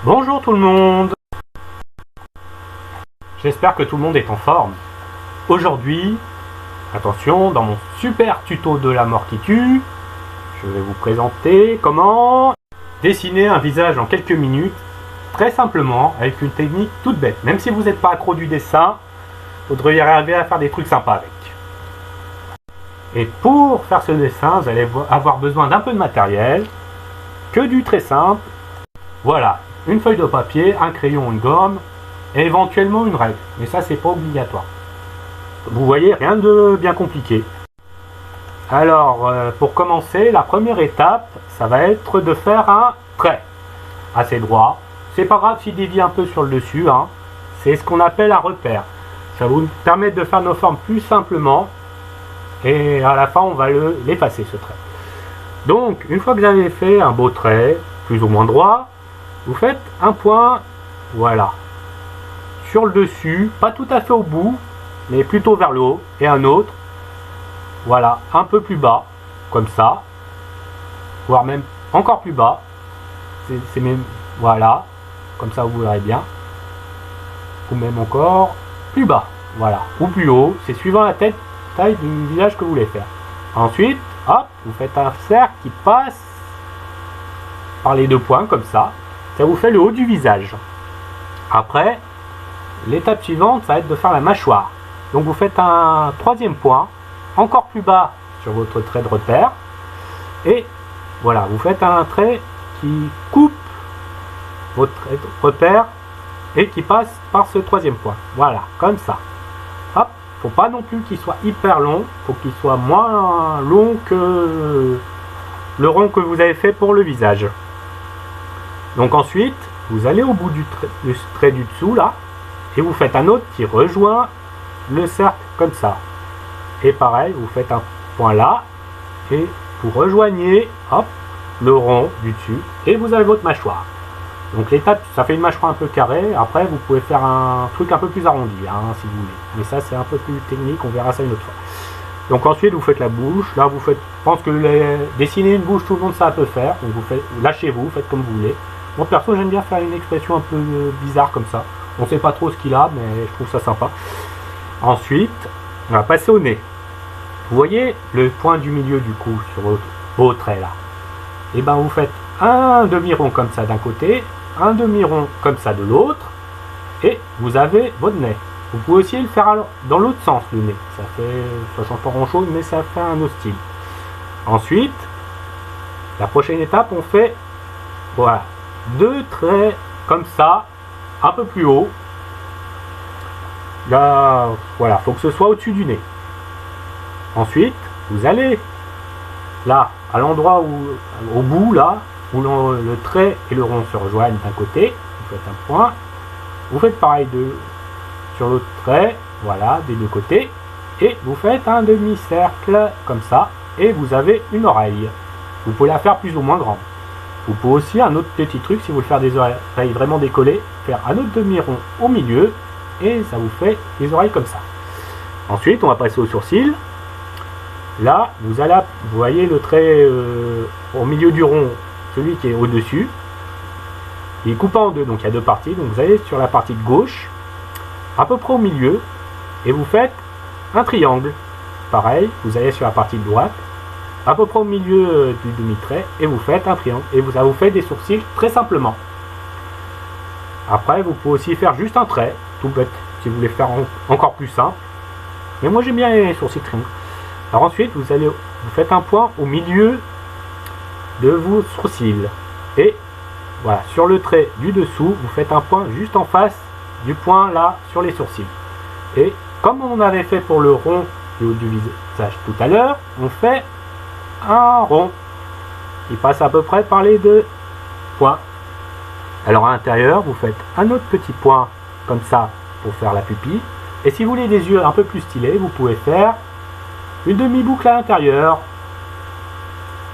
Bonjour tout le monde. J'espère que tout le monde est en forme. Aujourd'hui, attention, dans mon super tuto de la mort qui tue, je vais vous présenter comment dessiner un visage en quelques minutes, très simplement, avec une technique toute bête. Même si vous n'êtes pas accro du dessin, vous devriez arriver à faire des trucs sympas avec. Et pour faire ce dessin, vous allez avoir besoin d'un peu de matériel, que du très simple. Voilà, une feuille de papier, un crayon, une gomme, et éventuellement une règle. Mais ça, c'est pas obligatoire. Vous voyez, rien de bien compliqué. Alors, pour commencer, la première étape, ça va être de faire un trait assez droit. C'est pas grave s'il dévie un peu sur le dessus, hein. C'est ce qu'on appelle un repère. Ça va vous permettre de faire nos formes plus simplement. Et à la fin, on va l'effacer, ce trait. Donc, une fois que vous avez fait un beau trait, plus ou moins droit, vous faites un point, voilà, sur le dessus, pas tout à fait au bout, mais plutôt vers le haut, et un autre, voilà, un peu plus bas, comme ça, voire même encore plus bas, c'est même, voilà, comme ça vous verrez bien, ou même encore plus bas, voilà, ou plus haut, c'est suivant la taille du visage que vous voulez faire. Ensuite, hop, vous faites un cercle qui passe par les deux points, comme ça vous fait le haut du visage. Après, l'étape suivante, ça va être de faire la mâchoire. Donc vous faites un troisième point, encore plus bas sur votre trait de repère, et voilà, vous faites un trait qui coupe votre trait de repère et qui passe par ce troisième point. Voilà, comme ça. Hop, faut pas non plus qu'il soit hyper long, faut qu'il soit moins long que le rond que vous avez fait pour le visage. Donc ensuite, vous allez au bout du trait du dessous là, et vous faites un autre qui rejoint le cercle comme ça. Et pareil, vous faites un point là, et vous rejoignez, hop, le rond du dessus, et vous avez votre mâchoire. Donc l'étape, ça fait une mâchoire un peu carrée. Après, vous pouvez faire un truc un peu plus arrondi, hein, si vous voulez. Mais ça, c'est un peu plus technique, on verra ça une autre fois. Donc ensuite, vous faites la bouche. Là, vous faites, je pense que dessiner une bouche, tout le monde ça peut faire. Donc vous faites, lâchez-vous, faites comme vous voulez. Moi perso, j'aime bien faire une expression un peu bizarre comme ça. On sait pas trop ce qu'il a, mais je trouve ça sympa. Ensuite, on va passer au nez. Vous voyez le point du milieu du cou sur vos traits là. Et ben vous faites un demi-rond comme ça d'un côté, un demi-rond comme ça de l'autre, et vous avez votre nez. Vous pouvez aussi le faire dans l'autre sens, le nez. Ça change pas grand chose, mais ça fait un autre style. Ensuite, la prochaine étape, on fait, voilà, deux traits comme ça, un peu plus haut. Là, voilà, faut que ce soit au-dessus du nez. Ensuite, vous allez là, à l'endroit où, au bout là, où le trait et le rond se rejoignent d'un côté, vous faites un point. Vous faites pareil sur l'autre trait, voilà, des deux côtés, et vous faites un demi-cercle comme ça, et vous avez une oreille. Vous pouvez la faire plus ou moins grande. Vous pouvez aussi, un autre petit truc, si vous voulez faire des oreilles vraiment décollées, faire un autre demi-rond au milieu, et ça vous fait des oreilles comme ça. Ensuite, on va passer aux sourcils. Là, vous voyez le trait au milieu du rond, celui qui est au-dessus. Il est coupé en deux, donc il y a deux parties. Donc vous allez sur la partie de gauche, à peu près au milieu, et vous faites un triangle. Pareil, vous allez sur la partie de droite, à peu près au milieu du demi-trait, et vous faites un triangle. Et ça vous fait des sourcils très simplement. Après, vous pouvez aussi faire juste un trait, tout bête, si vous voulez faire encore plus simple. Mais moi j'aime bien les sourcils triangles. Alors ensuite, vous faites un point au milieu de vos sourcils. Et voilà, sur le trait du dessous, vous faites un point juste en face du point là sur les sourcils. Et comme on avait fait pour le rond du haut du visage tout à l'heure, on fait un rond qui passe à peu près par les deux points. Alors à l'intérieur, vous faites un autre petit point comme ça pour faire la pupille. Et si vous voulez des yeux un peu plus stylés, vous pouvez faire une demi-boucle à l'intérieur.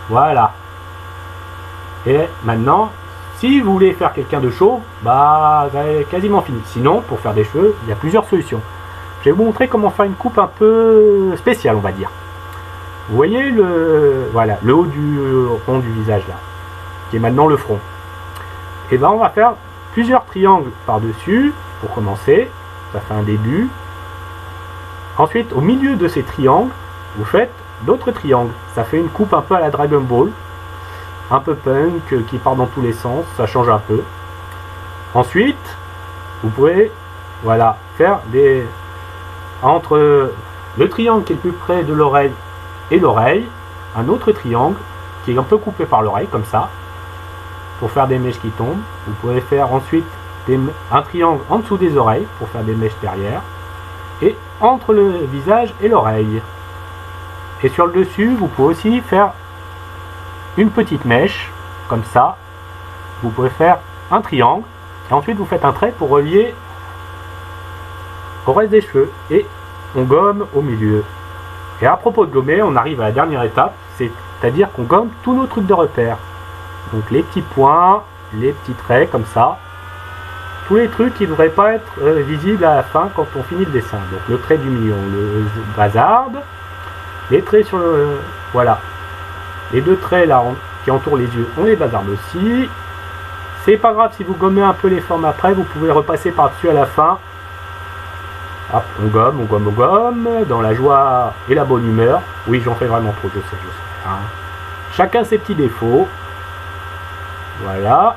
Voilà. Et maintenant, si vous voulez faire quelqu'un de chauve, bah vous avez quasiment fini. Sinon, pour faire des cheveux, il y a plusieurs solutions. Je vais vous montrer comment faire une coupe un peu spéciale, on va dire. Vous voyez voilà, le haut du rond du visage là, qui est maintenant le front. Et ben on va faire plusieurs triangles par-dessus pour commencer. Ça fait un début. Ensuite, au milieu de ces triangles, vous faites d'autres triangles. Ça fait une coupe un peu à la Dragon Ball. Un peu punk, qui part dans tous les sens. Ça change un peu. Ensuite, vous pouvez, voilà, faire des... Entre le triangle qui est le plus près de l'oreille et l'oreille, un autre triangle qui est un peu coupé par l'oreille, comme ça, pour faire des mèches qui tombent. Vous pouvez faire ensuite un triangle en dessous des oreilles pour faire des mèches derrière. Et entre le visage et l'oreille. Et sur le dessus, vous pouvez aussi faire une petite mèche, comme ça. Vous pouvez faire un triangle, et ensuite vous faites un trait pour relier au reste des cheveux. Et on gomme au milieu. Et à propos de gommer, on arrive à la dernière étape, c'est-à-dire qu'on gomme tous nos trucs de repère. Donc les petits points, les petits traits, comme ça. Tous les trucs qui ne devraient pas être visibles à la fin quand on finit le dessin. Donc le trait du milieu, on le bazarde. Les traits sur le... Voilà. Les deux traits là qui entourent les yeux, on les bazarde aussi. C'est pas grave si vous gommez un peu les formes après, vous pouvez repasser par-dessus à la fin. Hop, on gomme, on gomme, on gomme, dans la joie et la bonne humeur. Oui, j'en fais vraiment trop, je sais. Hein. Chacun ses petits défauts. Voilà.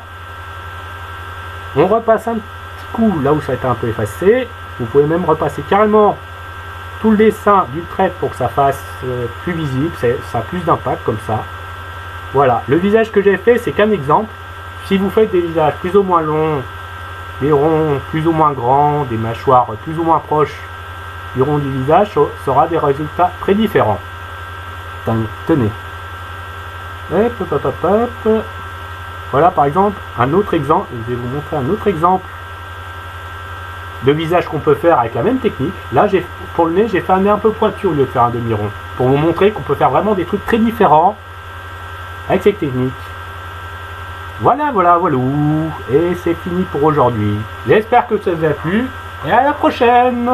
On repasse un petit coup là où ça a été un peu effacé. Vous pouvez même repasser carrément tout le dessin du trait pour que ça fasse plus visible. Ça a plus d'impact comme ça. Voilà. Le visage que j'ai fait, c'est qu'un exemple. Si vous faites des visages plus ou moins longs, des ronds plus ou moins grands, des mâchoires plus ou moins proches du rond du visage, ça aura des résultats très différents. Tenez. Hop, hop, hop, hop. Voilà par exemple un autre exemple. Je vais vous montrer un autre exemple de visage qu'on peut faire avec la même technique. Là, pour le nez, j'ai fait un nez un peu pointu au lieu de faire un demi-rond. Pour vous montrer qu'on peut faire vraiment des trucs très différents avec cette technique. Voilà. Et c'est fini pour aujourd'hui. J'espère que ça vous a plu. Et à la prochaine!